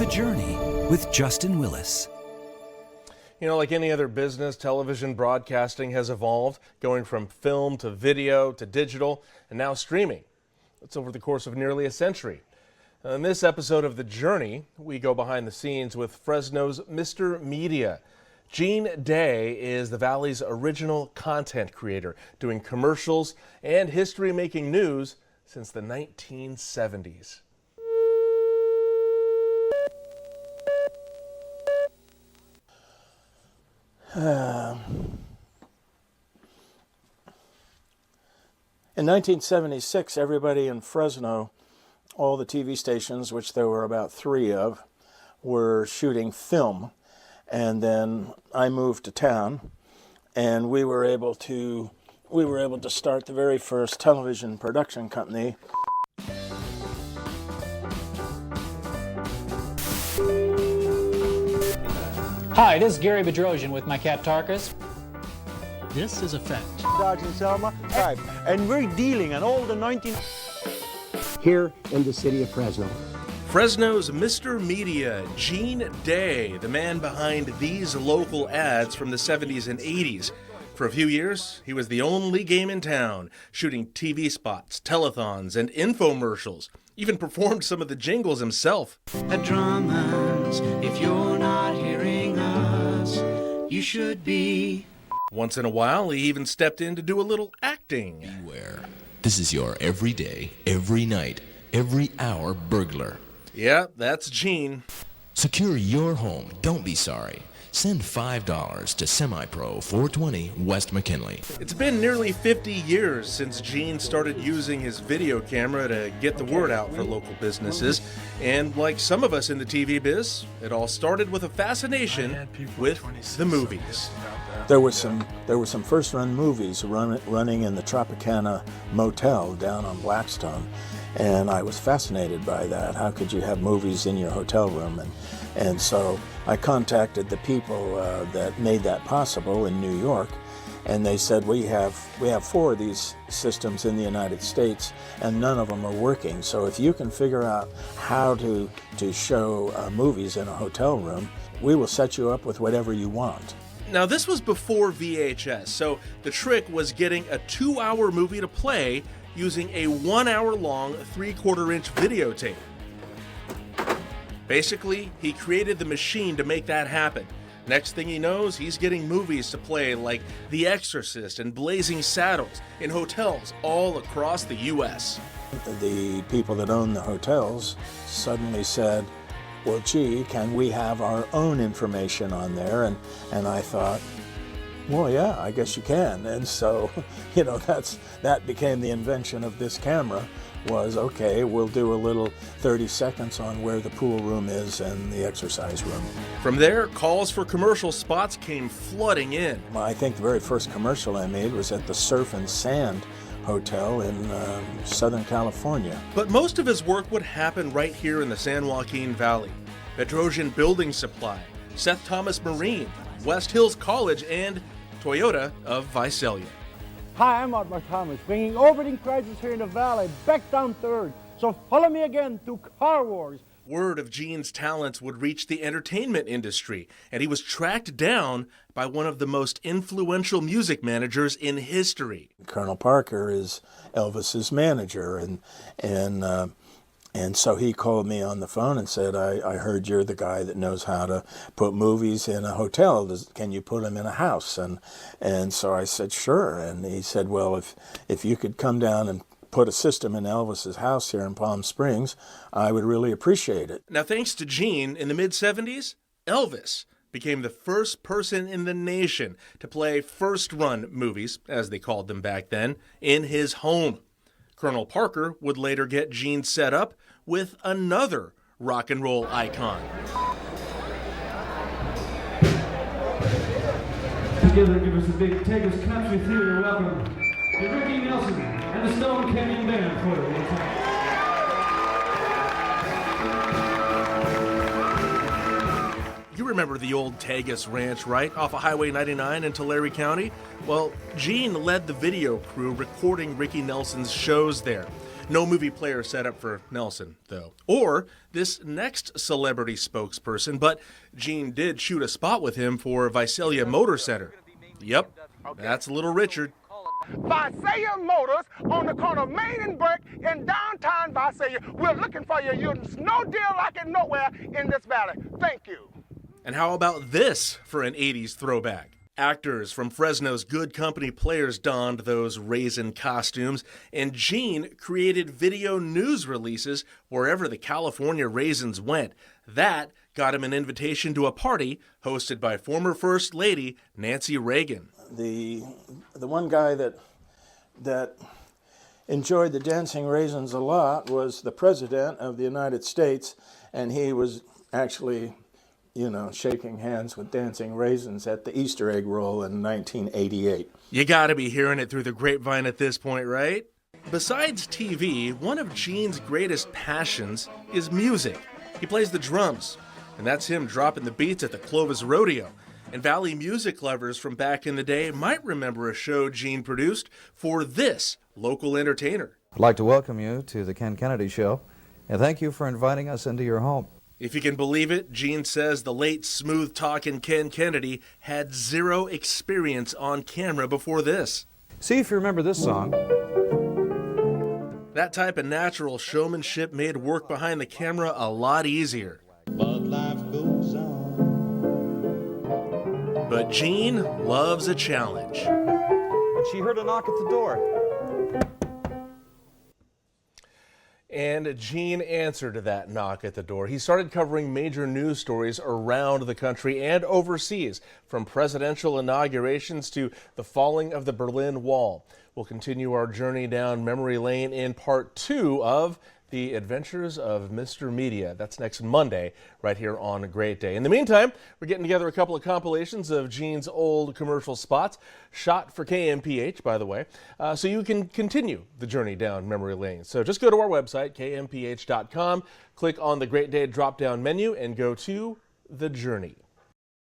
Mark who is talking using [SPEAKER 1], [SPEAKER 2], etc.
[SPEAKER 1] The Journey with Justin Willis.
[SPEAKER 2] You know, like any other business, television broadcasting has evolved, going from film to video to digital and now streaming. That's over the course of nearly a century. In this episode of The Journey, we go behind the scenes with Fresno's Mr. Media. Gene Day is the Valley's original content creator, doing commercials and history-making news since the 1970s.
[SPEAKER 3] In 1976, everybody in Fresno, all the TV stations, which there were about 3 of, were shooting film. And then I moved to town, and we were able to start the very first television production company.
[SPEAKER 4] Hi, this is Gary Bedrosian with my cat Tarkus.
[SPEAKER 5] This is Effect.
[SPEAKER 6] Dodge and Selma, right. And we're dealing on all the 19...
[SPEAKER 7] Here in the city of Fresno.
[SPEAKER 2] Fresno's Mr. Media, Gene Day, the man behind these local ads from the 70s and 80s. For a few years, he was the only game in town, shooting TV spots, telethons, and infomercials. Even performed some of the jingles himself.
[SPEAKER 8] The drummers, if you're not hearing us, you should be.
[SPEAKER 2] Once in a while, he even stepped in to do a little acting.
[SPEAKER 9] Beware. This is your everyday, every night, every hour burglar.
[SPEAKER 2] Yeah, that's Gene.
[SPEAKER 9] Secure your home. Don't be sorry. Send $5 to Semi-Pro 420 West McKinley.
[SPEAKER 2] It's been nearly 50 years since Gene started using his video camera to get the word out for local businesses. And like some of us in the TV biz, it all started with a fascination with the movies.
[SPEAKER 3] There were some first-run movies running in the Tropicana Motel down on Blackstone, and I was fascinated by that. How could you have movies in your hotel room? And so I contacted the people that made that possible in New York, and they said, we have 4 of these systems in the United States, and none of them are working. So if you can figure out how to show movies in a hotel room, we will set you up with whatever you want.
[SPEAKER 2] Now, this was before VHS, so the trick was getting a 2-hour movie to play using a 1-hour-long 3/4-inch videotape. Basically, he created the machine to make that happen. Next thing he knows, he's getting movies to play like The Exorcist and Blazing Saddles in hotels all across the U.S.
[SPEAKER 3] The people that own the hotels suddenly said, well, gee, can we have our own information on there? And I thought, well, yeah, I guess you can. And so, you know, that became the invention of this camera. Was, okay, we'll do a little 30 seconds on where the pool room is and the exercise room.
[SPEAKER 2] From there, calls for commercial spots came flooding in.
[SPEAKER 3] I think the very first commercial I made was at the Surf and Sand Hotel in Southern California.
[SPEAKER 2] But most of his work would happen right here in the San Joaquin Valley. Bedrosian Building Supply, Seth Thomas Marine, West Hills College, and Toyota of Visalia.
[SPEAKER 6] Hi, I'm Art Thomas, bringing orbiting crisis here in the valley, back down to earth. So follow me again to Car Wars.
[SPEAKER 2] Word of Gene's talents would reach the entertainment industry, and he was tracked down by one of the most influential music managers in history.
[SPEAKER 3] Colonel Parker is Elvis's manager, and so he called me on the phone and said, I heard you're the guy that knows how to put movies in a hotel. Can you put them in a house? And so I said, sure. And he said, well, if you could come down and put a system in Elvis's house here in Palm Springs, I would really appreciate it.
[SPEAKER 2] Now, thanks to Gene, in the mid-'70s, Elvis became the first person in the nation to play first-run movies, as they called them back then, in his home. Colonel Parker would later get Gene set up with another rock and roll icon.
[SPEAKER 10] Together, give us a big Texas Country Theater welcome to Ricky Nelson and the Stone Canyon Band for it.
[SPEAKER 2] You remember the old Tagus Ranch, right? Off of Highway 99 in Tulare County? Well, Gene led the video crew recording Ricky Nelson's shows there. No movie player set up for Nelson, though. Or this next celebrity spokesperson, but Gene did shoot a spot with him for Visalia Motor Center. Yep, that's Little Richard.
[SPEAKER 11] Visalia Motors on the corner of Main and Burke in downtown Visalia. We're looking for you. There's no deal like it nowhere in this valley. Thank you.
[SPEAKER 2] And how about this for an 80s throwback? Actors from Fresno's Good Company Players donned those raisin costumes, and Gene created video news releases wherever the California Raisins went. That got him an invitation to a party hosted by former First Lady Nancy Reagan.
[SPEAKER 3] The one guy that enjoyed the dancing raisins a lot was the President of the United States, and he was actually, shaking hands with dancing raisins at the Easter egg roll in 1988.
[SPEAKER 2] You gotta be hearing it through the grapevine at this point, right? Besides TV, one of Gene's greatest passions is music. He plays the drums, and that's him dropping the beats at the Clovis Rodeo. And Valley music lovers from back in the day might remember a show Gene produced for this local entertainer.
[SPEAKER 12] I'd like to welcome you to the Ken Kennedy Show, and thank you for inviting us into your home.
[SPEAKER 2] If you can believe it, Gene says the late smooth-talking Ken Kennedy had zero experience on camera before this.
[SPEAKER 12] See if you remember this song.
[SPEAKER 2] That type of natural showmanship made work behind the camera a lot easier.
[SPEAKER 13] But life goes on.
[SPEAKER 2] But Gene loves a challenge.
[SPEAKER 12] And she heard a knock at the door.
[SPEAKER 2] And Gene answered that knock at the door. He started covering major news stories around the country and overseas, from presidential inaugurations to the falling of the Berlin Wall. We'll continue our journey down memory lane in part 2 of The Adventures of Mr. Media. That's next Monday, right here on A Great Day. In the meantime, we're getting together a couple of compilations of Gene's old commercial spots, shot for KMPH, by the way, so you can continue the journey down memory lane. So just go to our website, kmph.com, click on the Great Day drop-down menu, and go to The Journey.